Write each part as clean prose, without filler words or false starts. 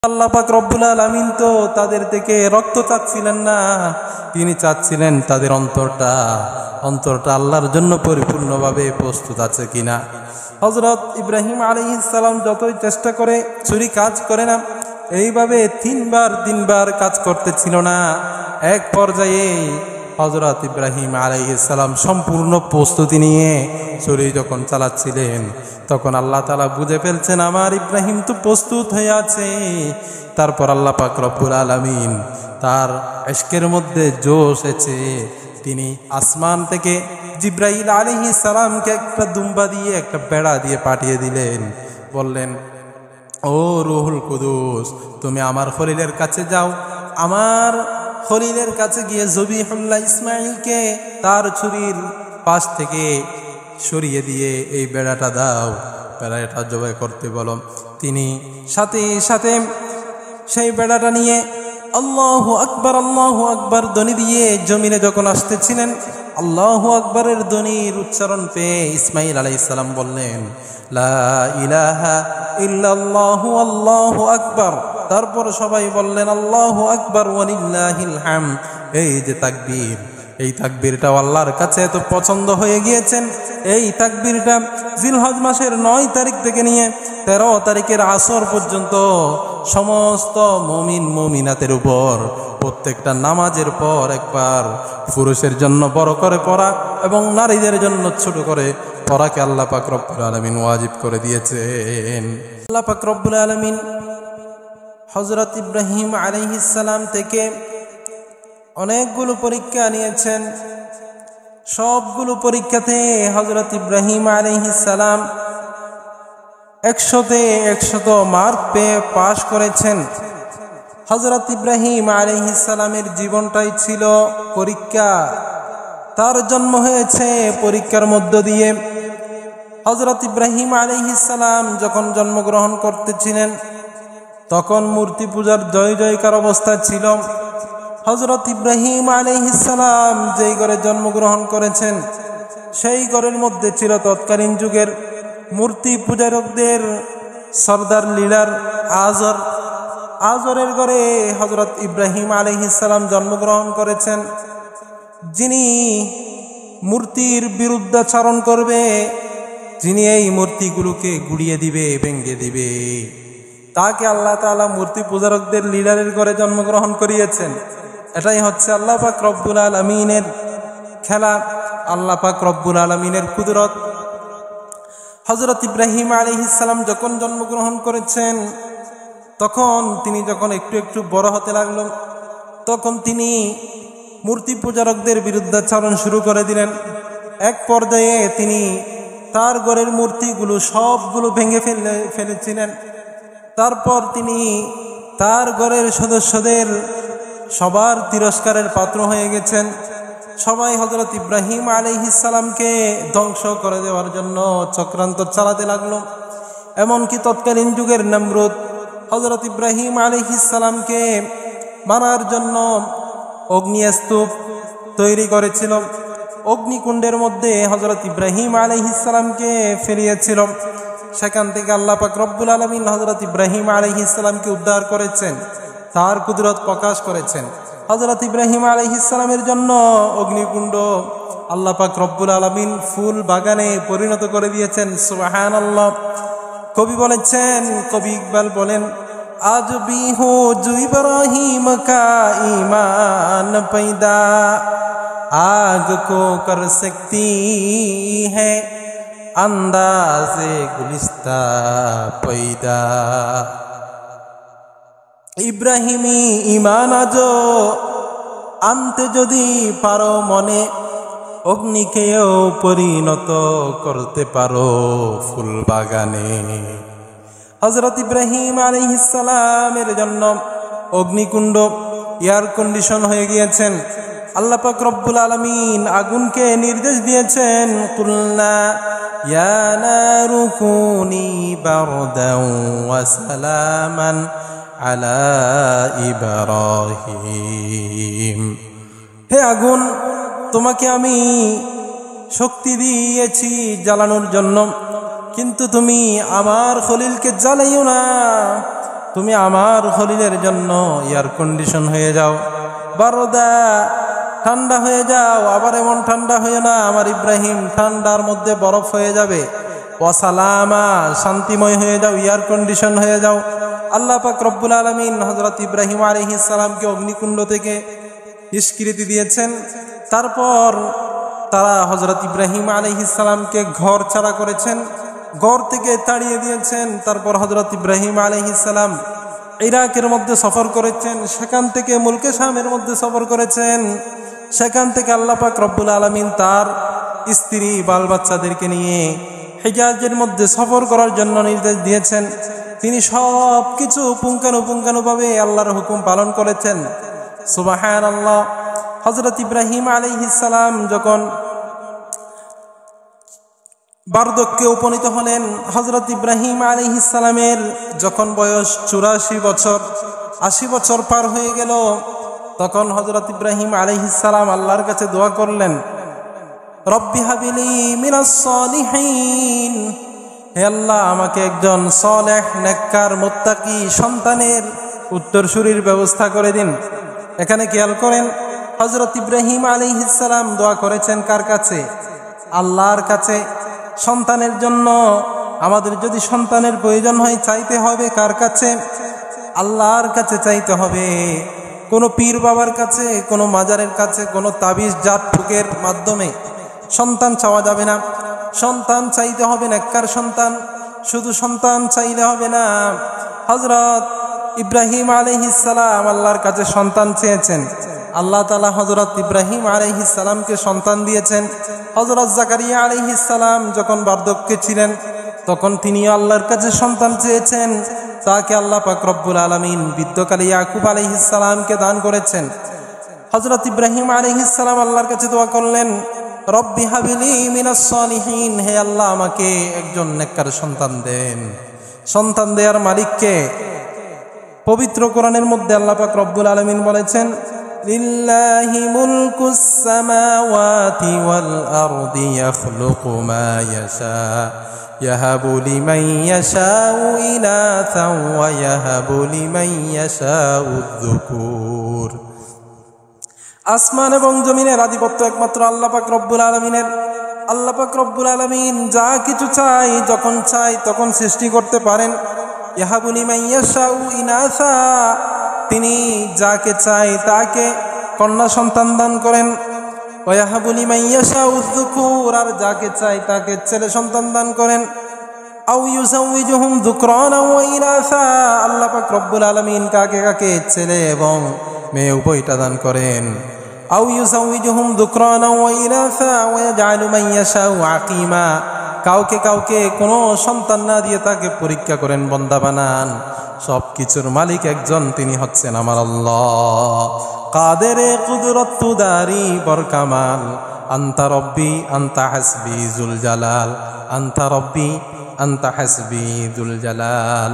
আল্লাহ পাক রব্বুল আলামিন তো তাদের থেকে রক্ত চাচ্ছিলেন না, তিনি চাচ্ছিলেন তাদের অন্তরটা আল্লাহর জন্য পরিপূর্ণভাবে প্রস্তুত আছে কিনা। হযরত ইব্রাহিম আলাইহিস সালাম যতই চেষ্টা করে ছুরি কাজ করে না, এইভাবে তিনবার কাজ করতেছিল না। এক পর্যায়ে হযরত ইব্রাহিম আলাইহিস সালাম সম্পূর্ণ প্রস্তুতি নিয়ে ছুরি যখন চালাচ্ছিলেন, তখন আল্লাহ তাআলা বুঝে ফেলছেন আমার ইব্রাহিম তো প্রস্তুত হয়ে আছে। তারপর আল্লাহ পাক রব্বুল আলামিন তার ইশকের মধ্যে জোশ এসে তিনি আসমান থেকে জিবরাইল আলাইহিস সালামকে একটা দুম্বা দিয়ে একটা বেড়া দিয়ে পাঠিয়ে দিলেন। বললেন, ও রূহুল কুদুস, তুমি আমার খলিলের কাছে যাও, আমার খলিলের কাছে গিয়ে জবিহুল্লাহ ইসমাঈলকে তার ছুরির পাশ থেকে সরিয়ে দিয়ে এই বেড়াটা দাও, বেড়াটা জবাই করতে বলো। তিনি সাথে সাথে সেই বেড়াটা নিয়ে আল্লাহু আকবার ধ্বনি দিয়ে জমিনে যখন আসতেছিলেন, আল্লাহু আকবরের ধ্বনির উচ্চারণ পেয়ে ইসমাঈল আলাইহিস সালাম বললেন, লা ইলাহা ইল্লাল্লাহু আল্লাহু আকবার। তারপর সবাই বললেন আল্লাহু আকবার ওয়ালিল্লাহিল হামদ। এই যে তাকবীর, এই তাকবীরটা আল্লাহর কাছে এত পছন্দ হয়ে গিয়েছেন। এই তাকবীরটা জিলহজ মাসের 9 তারিখ থেকে নিয়ে 13 তারিখের আসর পর্যন্ত সমস্ত মুমিন মুমিনাতের উপর প্রত্যেকটা নামাজের পর একবার পুরুষের জন্য বড় করে পড়া এবং নারীদের জন্য ছোট করে পড়াকে আল্লাহ পাক রব্বুল আলামিন ওয়াজিব করে দিয়েছেন। আল্লাহ পাক রব্বুল আলামিন হযরত ইব্রাহিম আলাইহিস সালাম থেকে অনেকগুলো পরীক্ষা নিয়েছেন। সবগুলো পরীক্ষাতে হযরত ইব্রাহিম আলাইহিস সালাম 100তে 100 মার্ক পেয়ে পাশ করেছেন। হযরত ইব্রাহিম আলাইহিস সালামের জীবনটাই ছিল পরীক্ষা। তার জন্ম হয়েছে পরীক্ষার মধ্য দিয়ে। হযরত ইব্রাহিম আলাইহিস সালাম যখন জন্মগ্রহণ করতেছিলেন, তখন মূর্তি পূজার জয় জয়কার অবস্থা ছিল। হযরত ইব্রাহিম আলাইহিস সালাম যেই ঘরে জন্মগ্রহণ করেছেন, সেই ঘরের মধ্যে ছিল তৎকালীন যুগের মূর্তি পূজারকদের সর্দার লিডার আজরের ঘরে হযরত ইব্রাহিম আলাইহিস সালাম জন্মগ্রহণ করেছেন। যিনি মূর্তির বিরুদ্ধাচরণ করবে, যিনি এই মূর্তিগুলোকে গুড়িয়ে দিবে, ভেঙে দিবে, তাকে আল্লাহ তাআলা মূর্তি পূজারকদের লিডারের ঘরে জন্মগ্রহণ করিয়েছেন। এটাই হচ্ছে আল্লাহ পাক রব্বুল আলামিনের খেলা, আল্লাহ পাক রব্বুল আলামিনের কুদরত। হযরত ইব্রাহিম আলাইহিস সালাম যখন জন্মগ্রহণ করেছেন, তখন তিনি যখন একটু একটু বড় হতে লাগলো, তখন তিনি মূর্তি পূজারকদের বিরুদ্ধাচরণ শুরু করে দিলেন। এক পর্যায়ে তিনি তার ঘরের মূর্তিগুলো সবগুলো ভেঙে ফেলেছিলেন। তারপর তিনি তার ঘরের সদস্যদের সবার তিরস্কারের পাত্র হয়ে গেছেন। সবাই হযরত ইব্রাহিম আলাইহিস সালামকে ধ্বংস করে দেওয়ার জন্য চক্রান্ত চালাতে লাগলো। এমনকি তৎকালীন যুগের নমরুদ হযরত ইব্রাহিম আলাইহিস সালামকে মারার জন্য অগ্নিস্তূপ তৈরি করেছিল। অগ্নিকুণ্ডের মধ্যে হযরত ইব্রাহিম আলাইহিস সালামকে ফেলিয়েছিল। সেখান থেকে আল্লাহ পাক রব্বুল আলামিন হযরত ইব্রাহিম আলাইহিস সালামকে উদ্ধার করেছেন, তার কুদরত প্রকাশ করেছেন। হযরত ইব্রাহিম আলাইহিস সালামের জন্য অগ্নিকুণ্ড আল্লাহ পাক রব্বুল আলামিন ফুল বাগানে পরিণত করে দিয়েছেন। সুবহানাল্লাহ। কবি বলেছেন, কবি ইকবাল বলেন, আজ भी हो जो इब्राहिम का ईमान पैदा, आग को कर सकती है अंदाज़े गुलिस्ता पैदा। ইব্রাহিমী ঈমান আজো আনতে যদি পারো মনে, অগ্নিকেও পরিণত করতে পারো ফুল বাগানে। হযরত ইব্রাহিম আলাইহিস সালামের জন্য অগ্নিকুণ্ড এয়ার কন্ডিশন হয়ে গিয়েছেন। আল্লাহ পাক রব্বুল আলামিন আগুনকে নির্দেশ দিয়েছেন, কুলনা ইয়া নারু কুনি বারদান ওয়া সালামান আলা ইব্রাহিম। হে আগুন, তোমাকে আমি শক্তি দিয়েছি জ্বালানোর জন্য, কিন্তু তুমি আমার খলিলকে জ্বালাইও না, তুমি আমার খলিলের জন্য এয়ার কন্ডিশন হয়ে যাও, বারদা ঠান্ডা হয়ে যাও, আবার এমন ঠান্ডা হয়ে না আমার ইব্রাহিম ঠান্ডার মধ্যে বরফ হয়ে যাবে, ওয়াসালামা শান্তিময় হয়ে যাও, এয়ার কন্ডিশন হয়ে যাও। আল্লাহ পাক রব্বুল আলামিন হযরত ইব্রাহিম আলাইহিস সালামকে অগ্নিকুণ্ড থেকে নিষ্কৃতি দিয়েছেন। তারপর তারা হযরত ইব্রাহিম আলাইহিস সালামকে ঘর ছাড়া করেছেন, ঘর থেকে তাড়িয়ে দিয়েছেন। তারপর হযরত ইব্রাহিম আলাইহিস সালাম ইরাকের মধ্যে সফর করেছেন, সেখান থেকে মুলকে শামের মধ্যে সফর করেছেন। সেখান থেকে আল্লাহ পাক রব্বুল আলামিন তার স্ত্রী বাল বাচ্চাদেরকে নিয়ে হিজাজের মধ্যে সফর করার জন্য নির্দেশ দিয়েছেন। তিনি সব কিছু পুঙ্খানুপুঙ্খানুভাবে আল্লাহর হুকুম পালন করেছেন। সুবহানাল্লাহ। হযরত ইব্রাহিম আলাইহিস সালাম যখন বার্ধক্যে উপনীত হলেন, হযরত ইব্রাহিম আলাইহিস সালামের যখন বয়স 84 বছর, 80 বছর পার হয়ে গেল, তখন হযরত ইব্রাহিম আলাইহিস সালাম আল্লাহর কাছে দোয়া করলেন, রব্বি হাবিলি মিনাস সালিহিন, হে আল্লাহ আমাকে একজন সালেহ নেককার মুত্তাকি সন্তানের উত্তরসূরির ব্যবস্থা করে দিন। এখানে খেয়াল করেন, হযরত ইব্রাহিম আলাইহিস সালাম দোয়া করেছেন কার কাছে? আল্লাহর কাছে। সন্তানের জন্য আমাদের যদি সন্তানের প্রয়োজন হয় চাইতে হবে কার কাছে? আল্লাহর কাছে চাইতে হবে। কোনো পীর বাবার কাছে, কোনো মাজারের কাছে, কোনো তাবিজ জাত ফুকের মাধ্যমে সন্তান চাওয়া যাবে না। সন্তান চাইতে হবে নেককার সন্তান। শুধু সন্তান চাইলে হবে না। হযরত ইব্রাহিম আলাইহিস সালাম আল্লাহর কাছে সন্তান চেয়েছেন, আল্লাহ তাআলা হযরত ইব্রাহিম আলাইহিস সালামকে সন্তান দিয়েছেন। হযরত জাকারিয়া আলাইহিস সালাম যখন বার্ধক্যে ছিলেন তখন তিনি আল্লাহর কাছে সন্তান চেয়েছেন, তাকে আল্লাহ পাক রব্বুল আলামিন বৃদ্ধকালে ইয়াকুব আলাইহিস সালামকে দান করেছেন। হযরত ইব্রাহিম আলাইহিস সালাম আল্লাহর কাছে দোয়া করলেন, রব্বি হাবিলি মিনাস সালিহিন, হে আল্লাহ আমাকে একজন নেককার সন্তান দেন। সন্তান দেওয়ার মালিককে? পবিত্র কোরআনের মধ্যে আল্লাহ পাক রব্বুল আলামিন বলেছেন, লিল্লাহি মুলকুস সামাওয়াতি ওয়াল আরদি ইয়াখলুকু মা ইয়াশা ইয়াহাবু লিমান ইয়াশাউ ইনাসান ওয়া ইয়াহাবু লিমান ইয়াশাউ যুকুর। আসমান এবং জমিনের আধিপত্য একমাত্র আল্লাহ পাক রব্বুল আলামিনের। আল্লাহ পাক রব্বুল আলামিন যা কিছু চাই, যখন চাই তখন সৃষ্টি করতে পারেন। ইয়াহাবু লিমান ইয়াশাউ ইনাসা, তিনি যাকে চাই তাকে কন্যা সন্তান দান করেন। ওয়া ইয়াহাবু লিমান ইয়াশাউ যুকুর, আর যাকে চাই তাকে ছেলে সন্তান দান করেন। আও ইউযাউযুহুম যুকরানা ওয়া ইনাসা, আল্লাহ পাক রব্বুল আলামিন কাকে কাকে ছেলে এবং মেয়ে উভয়টা দান করেন। আও ইউযাউযুহুম যুকরানা ওয়া ইনাসা ওয়া ইয়াজআলু মান ইয়াশাউ আকীমা, কাউকে কাউকে কোনো সন্তান না দিয়ে তাকে পরীক্ষা করেন, বান্দা বানান। সব কিছুর মালিক একজন, তিনি হচ্ছেন আমার আল্লাহ। কাদেরে কুদরত তুদারি বরকামাল, আনতা রব্বি আনতা হাসবি যুল জালাল, আনতা রব্বি আনতা হাসবি যুল জালাল।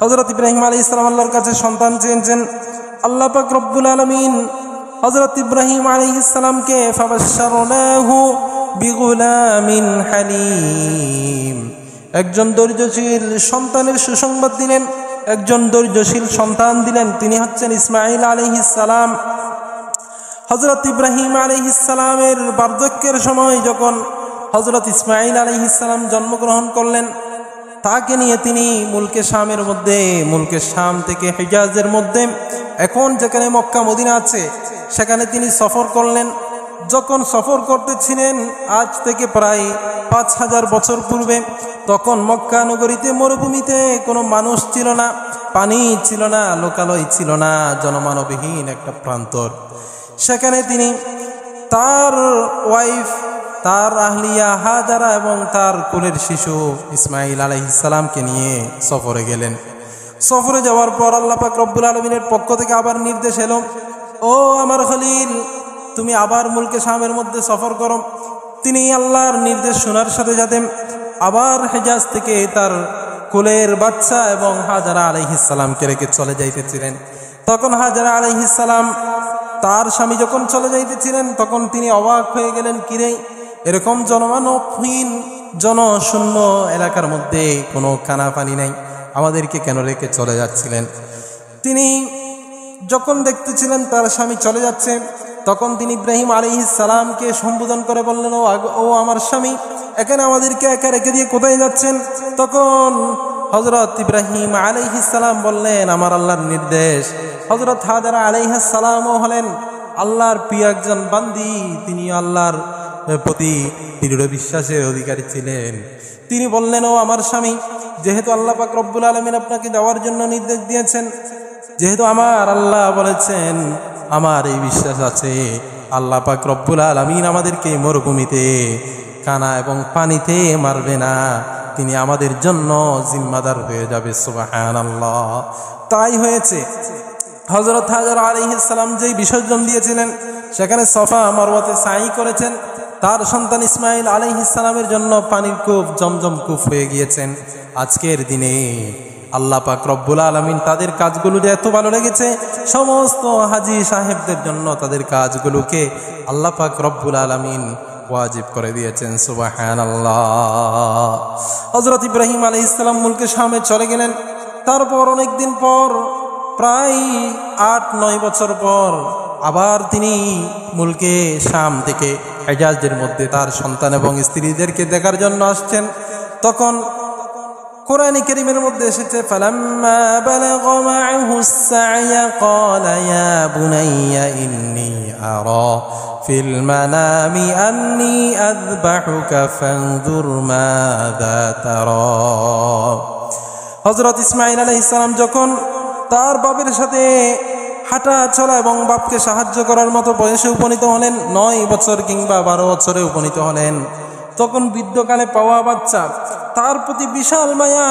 হযরত ইব্রাহিম আলাইহিস সালাম আল্লাহর কাছে সন্তান চেয়েছেন। আল্লাহ পাক রব্বুল আলামিন হযরত ইব্রাহিম আলাইহিস সালামকে ফাবাশশারনাহু বিগুলামিন হালিম, একজন ধৈর্যশীল সন্তানের সুসংবাদ দিলেন, একজন ধৈর্যশীল সন্তান দিলেন, তিনি হচ্ছেন ইসমাঈল আলাইহিস সালাম। হযরত ইব্রাহিম আলাইহিস সালামের বার্ধক্যের সময় যখন হযরত ইসমাঈল আলাইহিস সালাম জন্মগ্রহণ করলেন, তাকে নিয়ে তিনি মুলকে শামের মধ্যে, মুলকে শাম থেকে হিজাজের মধ্যে, এখন যেখানে মক্কা মদিনা আছে, সেখানে তিনি সফর করলেন। যখন সফর করতেছিলেন আজ থেকে প্রায় 5000 বছর পূর্বে, তখন মক্কা নগরীতে মরুভূমিতে কোনো মানুষ ছিল না, পানি ছিল না, লোকালয় ছিল না, জনমানবহীন একটা প্রান্তর। সেখানে তিনি তার ওয়াইফ, তার আহলিয়া হাজারা এবং তার কোলের শিশু ইসমাঈল আলাইহিস সালামকে নিয়ে সফরে গেলেন। সফরে যাওয়ার পর আল্লাহ পাক রব্বুল আলামিনের পক্ষ থেকে আবার নির্দেশ এলো, ও আমার খলিল, তুমি আবার মুলকে শামের মধ্যে সফর করো। তিনি আল্লাহর নির্দেশ শোনার সাথে সাথে আবার হিজাজ থেকে তার কোলের বাচ্চা এবং হাজারা আলাইহিস সালামকে রেখে চলে যাইতেছিলেন। তখন হাজারা আলাইহিস সালাম তার স্বামী যখন চলে যাইতেছিলেন, তখন তিনি অবাক হয়ে গেলেন, কিরে এরকম জনমানবহীন জনশূন্য এলাকার মধ্যে কোনো খানা পানি নাই, আমাদেরকে কেন রেখে চলে যাচ্ছিলেন? তিনি যখন দেখতেছিলেন তার স্বামী চলে যাচ্ছে, তখন তিনি ইব্রাহিম আলাইহিস সালামকে সম্বোধন করে বললেন, ও আমার স্বামী, এখানে আমাদেরকে একা রেখে দিয়ে কোথায় যাচ্ছেন? তখন হযরত ইব্রাহিম আলাইহিস সালাম বললেন, আমার আল্লাহর নির্দেশ। হযরত হাজারা আলাইহিস সালামও হলেন আল্লাহর প্রিয় একজন বান্দি, তিনি আল্লাহর প্রতি দৃঢ় বিশ্বাসের অধিকারী ছিলেন। তিনি বললেন, ও আমার স্বামী, যেহেতু আল্লাহ পাক রব্বুল আলামিন আপনাকে যাওয়ার জন্য নির্দেশ দিয়েছেন, যেহেতু আমার আল্লাহ বলেছেন, আমার এই বিশ্বাস আছে আল্লাহ পাক রব্বুল আলামিন আমাদেরকে মরুভূমিতে কানা এবং পানিতে মারবে না, তিনি আমাদের জন্য জিম্মাদার হয়ে যাবে। সুবহানাল্লাহ। তাই হয়েছে। হযরত হাজার আলাইহিস সালাম যেই বিসর্জন দিয়েছিলেন, সেখানে সফা মারওয়াতে সাই করেছেন, তার সন্তান ইসমাইল আলাইহিস সালামের জন্য পানির কূপ জমজম কূপ হয়ে গিয়েছেন। আজকের দিনে আল্লাহ পাক রব্বুল আলামিন তাদের কাজগুলো যে এত ভালো লেগেছে, সমস্ত হাজী সাহেবদের জন্য তাদের কাজগুলোকে আল্লাহ পাক রব্বুল আলামিন ওয়াজিব করে দিয়েছেন। সুবহানাল্লাহ। হযরত ইব্রাহিম আলাইহিস সালাম মুলকে শামে চলে গেলেন। তারপর অনেকদিন পর, প্রায় ৮-৯ বছর পর আবার তিনি মুলকে শাম থেকে হিজাজের মধ্যে তার সন্তান এবং স্ত্রীদেরকে দেখার জন্য আসছেন। তখন কোরআন কারীমের মধ্যে এসেছে, ফালাম্মা বালাগা মা'হুস সা'য়া ক্বালা ইয়া বুনাইয়া ইন্নী আরা ফিল মানামি আন্নী আযবাহুকা ফানজুর মাযা তারা। হযরত ইসমাঈল আলাইহিস সালাম যখন তার বাবার সাথে হাঁটা চলা এবং বাপকে সাহায্য করার মতো বয়সে উপনীত হলেন, ৯ বছর কিংবা ১২ বছরে উপনীত হলেন, তখন বৃদ্ধকালে পাওয়া বাচ্চা, তার প্রতি বিশাল মায়া,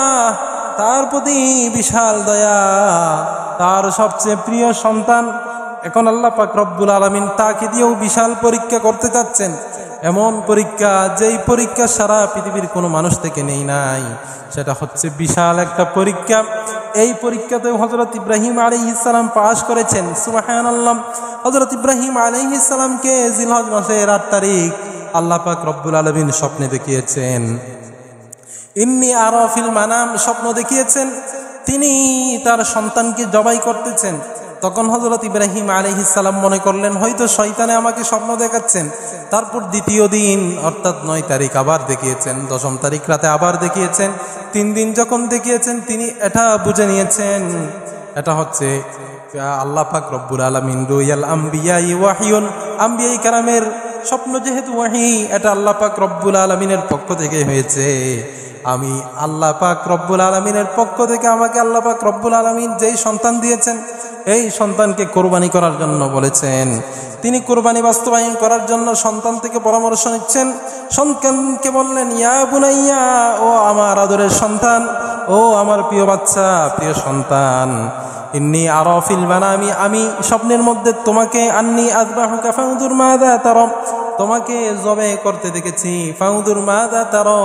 তার প্রতি বিশাল দয়া, তার সবচেয়ে প্রিয় সন্তান। এখন আল্লাহ পাক রব্বুল আলামিন তাকে দিয়েও বিশাল পরীক্ষা করতে যাচ্ছেন। এমন পরীক্ষা, যেই পরীক্ষা সারা পৃথিবীর কোনো মানুষ থেকে নেই নাই, সেটা হচ্ছে বিশাল একটা পরীক্ষা। এই পরীক্ষাতে হযরত ইব্রাহিম আলাইহিস সালাম পাশ করেছেন। সুবহানাল্লাহ। হযরত ইব্রাহিম আলাইহিস সালামকে জিলহজ মাসের ৮ তারিখ আল্লাহ পাক রব্বুল আলামিন স্বপ্নে দেখিয়েছেন, ইন্নী আরা ফিল মানাম, স্বপ্ন দেখিয়েছেন তিনি তার সন্তানকে জবাই করতেছেন। তখন হযরত ইব্রাহিম আলাইহিস সালাম মনে করলেন হয়তো শয়তানে আমাকে স্বপ্ন দেখাচ্ছেন। তারপর দ্বিতীয় দিন অর্থাৎ ৯ তারিখ আবার দেখিয়েছেন, ১০ম তারিখ রাতে আবার দেখিয়েছেন। ৩ দিন যখন দেখিয়েছেন, তিনি এটা বুঝে নিয়েছেন এটা হচ্ছে আল্লাহ পাক রব্বুল আলামিন রুয়াল আম্বিয়া ওয়াহিয়ুন, আম্বিয়ায়ে কেরামের স্বপ্ন যেহেতু ওয়াহি, এটা আল্লাহ পাক রব্বুল আলামিনের পক্ষ থেকে হয়েছে। আমি আল্লাহ পাক রব্বুল আলামিনের পক্ষ থেকে আমাকে আল্লাহ পাক রব্বুল আলামিন যেই সন্তান দিয়েছেন, এই সন্তানকে কোরবানি করার জন্য বলেছেন। তিনি কোরবানি বাস্তবায়ন করার জন্য সন্তান থেকে পরামর্শ নিচ্ছেন। সন্তানকে বললেন, ইয়া বুনাইয়া, ও আমার আদরের সন্তান, ও আমার প্রিয় বাচ্চা, প্রিয় সন্তান, ইন্নী আরা ফিল মানামি, আমি স্বপ্নের মধ্যে তোমাকে, আন্নী আযবাহুকা ফানজুর মাযা তারা, তোমাকে জবে করতে দেখেছি, ফানজুর মাযা তারা,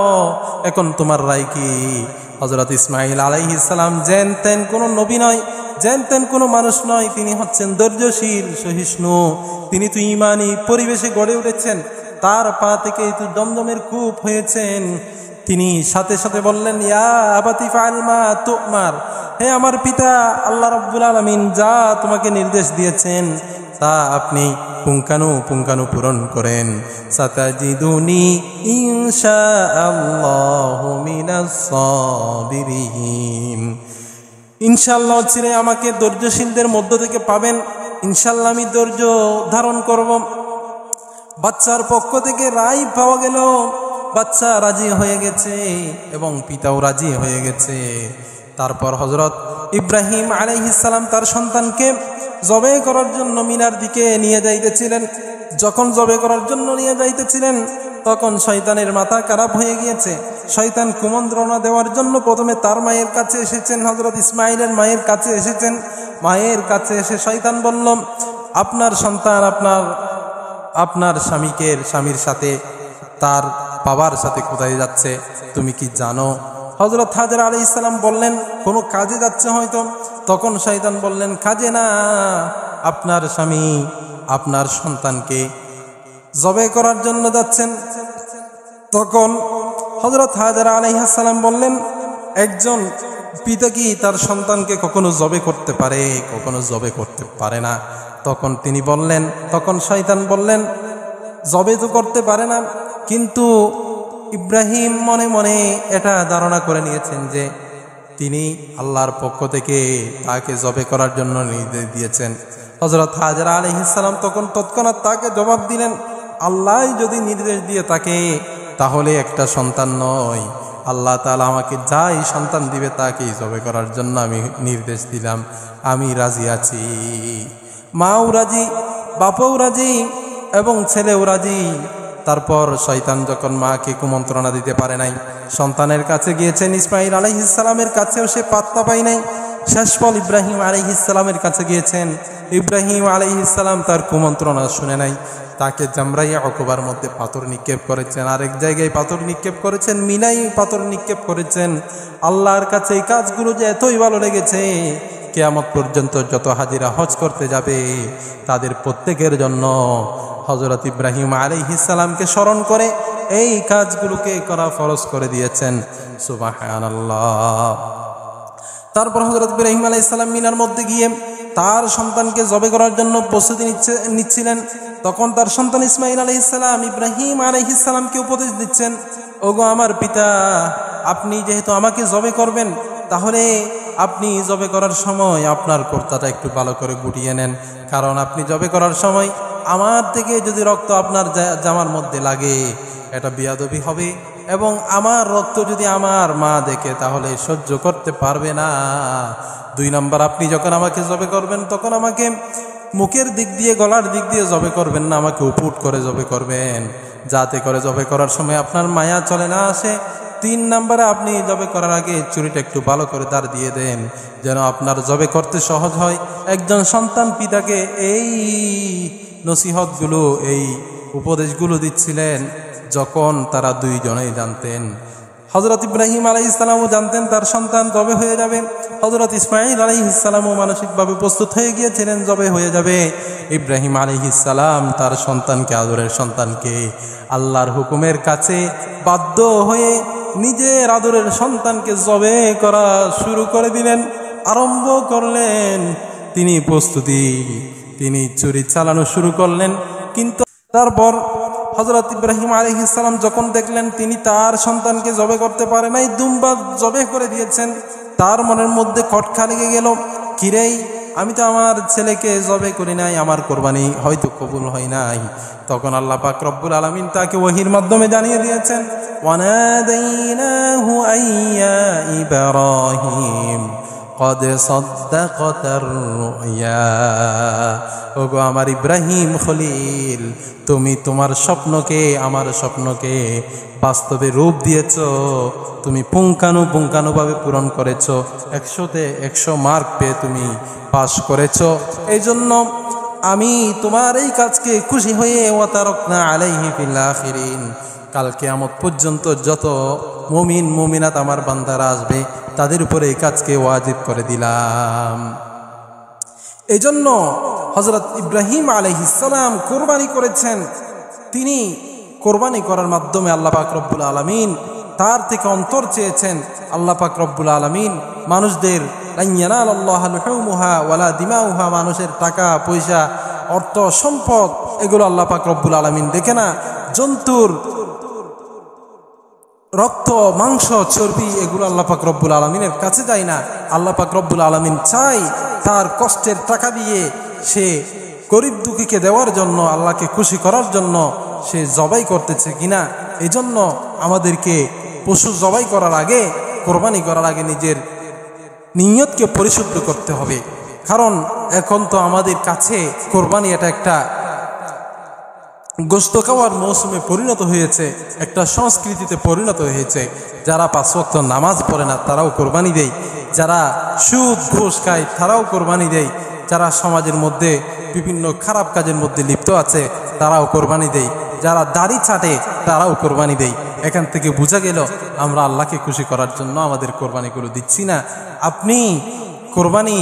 এখন তোমার রায় কি? হযরত ইসমাঈল আলাইহিস সালাম যেন তেন কোনো নবী নয়, যেন তেন কোনো মানুষ নয়, তিনি হচ্ছেন ধৈর্যশীল, সহিষ্ণু। তিনি তো ঈমানি পরিবেশে গড়ে উঠেছেন, তার পা থেকে তো জমজমের কূপ হয়েছেন। তিনি সাথে সাথে বললেন, ইয়া আবাতি ফাআল মা তুমার, হে আমার পিতা, আল্লাহ রাব্বুল আলামিন যা তোমাকে নির্দেশ দিয়েছেন তা আপনি পুঙ্খানু পূরণ করেন। সাতাজিদুনি ইনশাআল্লাহু মিনাস সাবিরিন, ইনশাআল্লাহ চিরে আমাকে ধৈর্যশীলদের মধ্য থেকে পাবেন। ইনশাআল্লাহ আমি ধৈর্য ধারণ করব। বাচ্চার পক্ষ থেকে রায় পাওয়া গেল, বাচ্চা রাজি হয়ে গেছে এবং পিতাও রাজি হয়ে গেছে। তারপর হযরত ইব্রাহিম আলাইহিস সালাম তার সন্তানকে জবে করার জন্য মিনার দিকে নিয়ে যাইতেছিলেন। যখন জবে করার জন্য নিয়ে যাইতেছিলেন, তখন শয়তানের মাথা খারাপ হয়ে গিয়েছে। শয়তান কুমন্ত্রণা দেওয়ার জন্য প্রথমে তার মায়ের কাছে এসেছেন, হযরত ইসমাঈলের মায়ের কাছে এসেছেন। মায়ের কাছে এসে শয়তান বলল, আপনার সন্তান আপনার স্বামীর সাথে, তার বাবার সাথে কোথায় যাচ্ছে তুমি কি জানো? হযরত হাজরা আলাইহিস সালাম বললেন, কোনো কাজে যাচ্ছে হয়তো। তখন শয়তান বললেন, কাজে না, আপনার স্বামী আপনার সন্তানকে জবে করার জন্য যাচ্ছেন। তখন হযরত হাজরা আলাইহিস সালাম বললেন, একজন পিতা কি তার সন্তানকে কখনো জবে করতে পারে? কখনো জবে করতে পারে না। তখন শয়তান বললেন, জবে তো করতে পারে না, কিন্তু ইব্রাহিম মনে মনে এটা ধারণা করে নিয়েছেন যে তিনি আল্লাহর পক্ষ থেকে তাকে জবে করার জন্য নির্দেশ দিয়েছেন। হযরত হাজরা আলাইহিস সালাম তখন তৎক্ষণাৎ তাকে জবাব দিলেন, আল্লাহ যদি নির্দেশ দিয়ে থাকে তাহলে একটা সন্তান নয়, আল্লাহ তাআলা আমাকে যাই সন্তান দিবে তাকেই জবে করার জন্য আমি নির্দেশ দিলাম, আমি রাজি আছি। মাও রাজি, বাপও রাজি এবং ছেলেও রাজি। তারপর শয়তান যখন মাকে কুমন্ত্রণা দিতে পারে নাই, সন্তানের কাছে গিয়েছেন, ইসমাঈল আলাইহিস সালামের কাছেও সে পাত্তা পায় নাই। শেষফল ইব্রাহিম আলাইহিস সালামের কাছে গিয়েছেন, ইব্রাহিম আলাইহিস সালাম তার কুমন্ত্রণা শুনে নাই। তাকে জামরাইয়া উকবার মধ্যে পাথর নিক্ষেপ করেছেন, আরেক জায়গায় পাথর নিক্ষেপ করেছেন, মিনাই পাথর নিক্ষেপ করেছেন। আল্লাহর কাছে এই কাজগুলো যে এতই ভালো লেগেছে, কিয়ামত পর্যন্ত যত হাজিরা হজ করতে যাবে তাদের প্রত্যেকের জন্য হযরত ইব্রাহিম আলাইহিস সালামকে স্মরণ করে এই কাজগুলোকে করা ফরজ করে দিয়েছেন। সুবহানাল্লাহ। তারপর হযরত ইব্রাহিম আলাইহিস সালাম মিনার মধ্যে গিয়ে তার সন্তানকে জবে করার জন্য প্রস্তুতি নিচ্ছিলেন। তখন তার সন্তান ইসমাঈল আলাইহিস সালাম ইব্রাহিম আলাইহিস সালামকে উপদেশ দিচ্ছেন, ওগো আমার পিতা, আপনি যেহেতু আমাকে জবে করবেন, তাহলে আপনি জবে করার সময় আপনার কর্তাটা একটু ভালো করে গুটিয়ে নেন, কারণ আপনি জবে করার সময় আমার থেকে যদি রক্ত আপনার জামার মধ্যে লাগে এটা বেয়াদবি হবে, এবং আমার রক্ত যদি আমার মা দেখে তাহলে সহ্য করতে পারবে না। 2 নম্বর, আপনি যখন আমাকে জবে করবেন তখন আমাকে মুখের দিক দিয়ে গলার দিক দিয়ে জবে করবেন না, আমাকে উপুট করে জবে করবেন, যাতে করে জবে করার সময় আপনার মায়া চলে না আসে। 3 নম্বরে, আপনি জবে করার আগে চুরিটা একটু ভালো করে দাঁড় দিয়ে দেন, যেন আপনার জবে করতে সহজ হয়। একজন সন্তান পিতাকে এই নসিহতগুলো, এই উপদেশগুলো দিচ্ছিলেন যখন তারা 2 জনেই জানতেন। হযরত ইব্রাহিম আলাইহিস সালামও জানতেন তার সন্তান জবে হয়ে যাবে, হযরত ইসমাঈল আলাইহিস সালামও মানসিকভাবে প্রস্তুত হয়ে গিয়েছিলেন জবে হয়ে যাবে। ইব্রাহিম আলাইহিস সালাম তার সন্তানকে, আদরের সন্তানকে আল্লাহর হুকুমের কাছে বাধ্য হয়ে নিজের আদরের সন্তানকে জবে করা শুরু করে দিলেন, আরম্ভ করলেন। তিনি চুরি চালানো শুরু করলেন। কিন্তু তারপর হযরত ইব্রাহিম আলাইহিস সালাম যখন দেখলেন তিনি তার সন্তানকে জবে করতে পারে নাই, দুম্বা জবে করে দিয়েছেন, তার মনের মধ্যে খটকা লেগে গেল, কিরেই আমি তো আমার ছেলেকে জবে করি নাই, আমার কোরবানি হয়তো কবুল হয় নাই। তখন আল্লাহ পাক রব্বুল আলামিন তাকে ওহীর মাধ্যমে জানিয়ে দিয়েছেন, ওয়ানাদাইনাহু আইয়া ইব্রাহিম قد صدقت الرؤيا। ওগো আমার ইব্রাহিম খলিল, তুমি তোমার স্বপ্নকে, আমার স্বপ্নকে বাস্তবে রূপ দিয়েছো, তুমি পুঙ্খানুপুঙ্খানুভাবে পূরণ করেছো, 100তে 100 মার্ক পেয়ে তুমি পাস করেছো। এই জন্য আমি তোমার এই কাজকে খুশি হয়ে ওয়াতারাকনা আলাইহি ফিল আখিরিন, কাল কিয়ামত পর্যন্ত যত মুমিন মুমিনাত আমার বান্দারা আসবে তাদের উপরে এই কাজকে ওয়াজিব করে দিলাম। এই জন্য হযরত ইব্রাহিম আলাইহিস সালাম কোরবানি করেছেন। তিনি কোরবানি করার মাধ্যমে আল্লাহ পাক রব্বুল আলামিন তার থেকে অন্তর চেয়েছেন। আল্লাহ পাক রব্বুল আলামিন মানুষদের লান ইয়ানালাল্লাহু লুহুমুহা ওয়ালা দিমাউহা, মানুষের টাকা পয়সা, অর্থ সম্পদ, এগুলো আল্লাহ পাক রব্বুল আলামিন দেখে না। জন্তুর রক্ত, মাংস, চর্বি, এগুলো আল্লাহ পাক রব্বুল আলামিনের কাছে যায় না। আল্লাহ পাক রব্বুল আলামিন চাই তার কষ্টের টাকা দিয়ে সে গরিব দুঃখীকে দেওয়ার জন্য, আল্লাহকে খুশি করার জন্য সে জবাই করতেছে কিনা। এই জন্য আমাদেরকে পশু জবাই করার আগে, কোরবানি করার আগে নিজের নিয়তকে পরিশুদ্ধ করতে হবে। কারণ এখন তো আমাদের কাছে কোরবানি এটা একটা গোশত খাওয়ার মৌসুমে পরিণত হয়েছে, একটা সংস্কৃতিতে পরিণত হয়েছে। যারা 5 ওয়াক্ত নামাজ পড়ে না তারাও কোরবানি দেয়, যারা সুদ ঘুষ খায় তারাও কোরবানি দেয়, যারা সমাজের মধ্যে বিভিন্ন খারাপ কাজের মধ্যে লিপ্ত আছে তারাও কোরবানি দেয়, যারা দাড়ি ছাটে তারাও কোরবানি দেয়। এখান থেকে বোঝা গেল আমরা আল্লাহকে খুশি করার জন্য আমাদের কোরবানিগুলো দিচ্ছি না। আপনি কোরবানি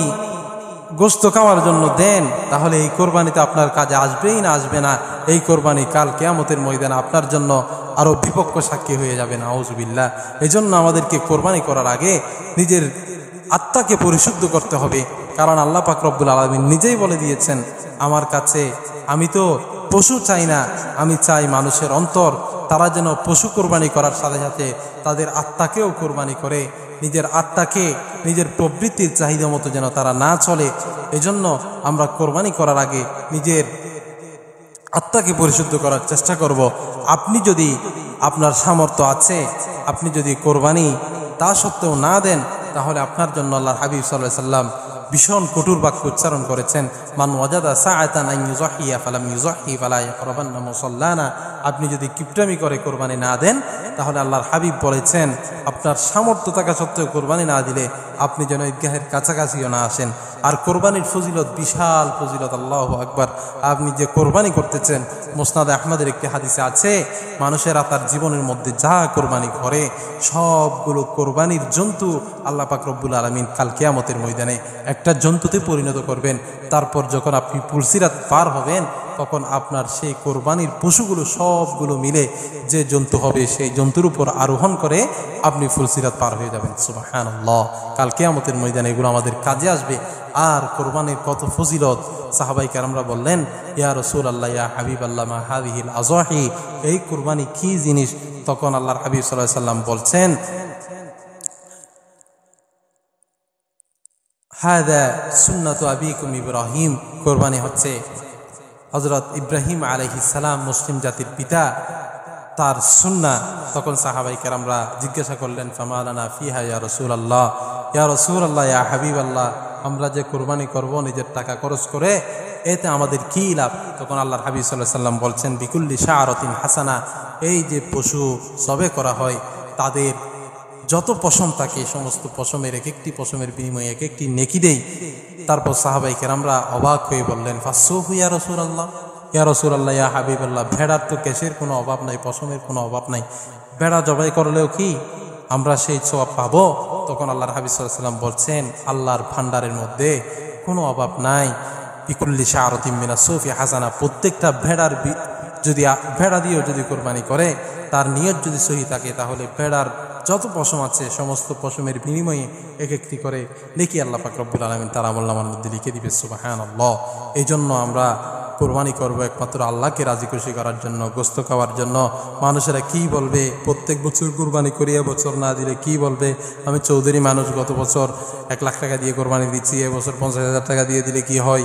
গোশত খাওয়ার জন্য দেন, তাহলে এই কোরবানিতে আপনার কাজে আসবেই না, আসবে না। এই কোরবানি কাল কিয়ামতের ময়দানে আপনার জন্য আরো বিপক্ষ সাক্ষী হয়ে যাবে, নাউজুবিল্লাহ। এই জন্য আমাদেরকে কোরবানি করার আগে নিজের আত্মাকে পরিশুদ্ধ করতে হবে। কারণ আল্লাহ পাক রব্বুল আলামিন নিজেই বলে দিয়েছেন, আমার কাছে আমি তো পশু চাই না, আমি চাই মানুষের অন্তর। তারা যেন পশু কোরবানি করার সাথে সাথে তাদের আত্মাকেও কোরবানি করে, নিজের আত্মাকে নিজের প্রবৃত্তির চাহিদা মতো যেন তারা না চলে। এজন্য আমরা কোরবানি করার আগে নিজের আত্মাকে পরিশুদ্ধ করার চেষ্টা করব। আপনি যদি আপনার সামর্থ্য আছে, আপনি যদি কোরবানি তা সত্ত্বেও না দেন, তাহলে আপনার জন্য আল্লাহর হাবিব সাল্লাল্লাহু আলাইহি সাল্লাম ভীষণ কঠোর বাক্য উচ্চারণ করেছেন, মান ওয়াজাদা সাআতান আন ইউযাহিয়া ফালাম ইউযাহি ফালা ইয়াকরাবান্না মুসাল্লানা। আপনি যদি কিপটামি করে কোরবানি না দেন, তাহলে আল্লাহর হাবিব বলেছেন, আপনার সামর্থ্য থাকা সত্ত্বেও কোরবানি না দিলে আপনি যেন ঈদগাহের কাছাকাছিও না আসেন। আর কোরবানির ফজিলত বিশাল ফজিলত, আল্লাহু আকবার। আপনি যে কোরবানি করতেছেন, মুসনাদ আহমদের একটি হাদিসে আছে, মানুষেরা তার জীবনের মধ্যে যা কোরবানি করে সবগুলো কোরবানির জন্তু আল্লাহ পাক রব্বুল আলামিন কাল কিয়ামতের ময়দানে একটা জন্তুতে পরিণত করবেন। তারপর যখন আপনি পুলসিরাত পার হবেন, তখন আপনার সেই কোরবানির পশুগুলো সবগুলো মিলে যে জন্তু হবে, সেই জন্তুর উপর আরোহণ করে আপনি ফুলসিরাত পার হয়ে যাবেন। সুবহানাল্লাহ। কাল কিয়ামতের ময়দানে এগুলো আমাদের কাজে আসবে। আর কোরবানির কত ফজিলত! সাহাবায়ে কেরামরা বললেন, ইয়া রাসূলুল্লাহ, ইয়া হাবিবাল্লাহ, মা হাযিহিল আযাহি, এই কোরবানি কি জিনিস? তখন আল্লাহর হাবিব সাল্লাল্লাহু আলাইহি সাল্লাম বলছেন, হাযা সুন্নাতু আবিকুম ইব্রাহিম, কোরবানি হচ্ছে হযরত ইব্রাহিম আলাইহিস সালাম, মুসলিম জাতির পিতা, তার সুন্নাহ। তখন সাহাবায়ে কেরামরা জিজ্ঞাসা করলেন, ফামা লানা ফিহা ইয়া রাসূলুল্লাহ, ইয়া রাসূলুল্লাহ, ইয়া হাবিবাল্লাহ, আমরা যে কোরবানি করব নিজের টাকা খরচ করে, এতে আমাদের কি লাভ? তখন আল্লাহর হাবিব সাল্লাল্লাহু আলাইহি সাল্লাম বলছেন, বিকুল্লি শাআরাতিন হাসানা, এই যে পশু জবে করা হয় তাদের যত পশম থাকে, সমস্ত পশমের এক একটি পশমের বিনিময়ে এক একটি নেকি দেই। তারপর সাহাবায়ে কেরামরা অবাক হয়ে বললেন, ফাসসুহু ইয়া রাসূলুল্লাহ, ইয়া রাসূলুল্লাহ, ইয়া হাবিবাল্লাহ, ভেড়ার তো কেশের কোনো অভাব নাই, পশমের কোনো অভাব নাই, ভেড়া জবাই করলেও কি আমরা সেই সওয়াব পাবো? তখন আল্লাহর হাবিব সাল্লাল্লাহু আলাইহি ওয়াসাল্লাম বলছেন, আল্লাহর ভান্ডারের মধ্যে কোনো অভাব নাই। বিকুল্লি শাআরাতিন মিনাস সুফি হাসানা, প্রত্যেকটা ভেড়ার যদি ভেড়া দিয়েও যদি কোরবানি করে, তার নিয়ত যদি সহি থাকে, তাহলে ভেড়ার যত পশম আছে সমস্ত পশমের বিনিময়ে এক একটি করে নেকি আল্লাহ পাক রব্বুল আলামিন তার আমলনামার মধ্যে লিখে দিবে। সুবহানাল্লাহ। এই জন্য আমরা কোরবানি করবো একমাত্র আল্লাহকে রাজি খুশি করার জন্য, গোস্ত খাওয়ার জন্য। মানুষেরা কি বলবে, প্রত্যেক বছর কোরবানি করি, এবছর না দিলে কি বলবে? আমি চৌধুরী মানুষ, গত বছর 1 লাখ টাকা দিয়ে কোরবানি দিচ্ছি, এবছর 50,000 টাকা দিয়ে দিলে কি হয়?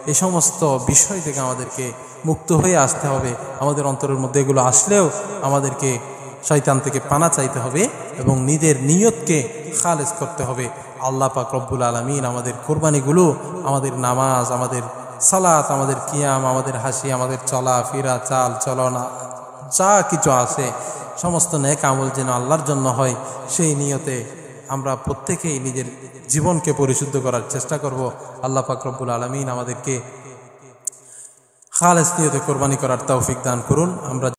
এই সমস্ত বিষয় থেকে আমাদেরকে মুক্ত হয়ে আসতে হবে। আমাদের অন্তরের মধ্যে এগুলো আসলেও আমাদেরকে শয়তান থেকে পানা চাইতে হবে এবং নিজের নিয়তকে খালেস করতে হবে। আল্লাহ পাক রব্বুল আলামিন আমাদের কোরবানিগুলো, আমাদের নামাজ, আমাদের সালাত, আমাদের কিয়াম, আমাদের হাসি, আমাদের চলা ফিরা, চাল চলন, যা কিছু আছে সমস্ত নেক আমল যেন আল্লাহর জন্য হয়, সেই নিয়তে আমরা প্রত্যেকেই নিজের জীবনকে পরিশুদ্ধ করার চেষ্টা করব। আল্লাহ পাক রব্বুল আলামিন আমাদেরকে খালেস নিয়তে কোরবানি করার তৌফিক দান করুন। আমরা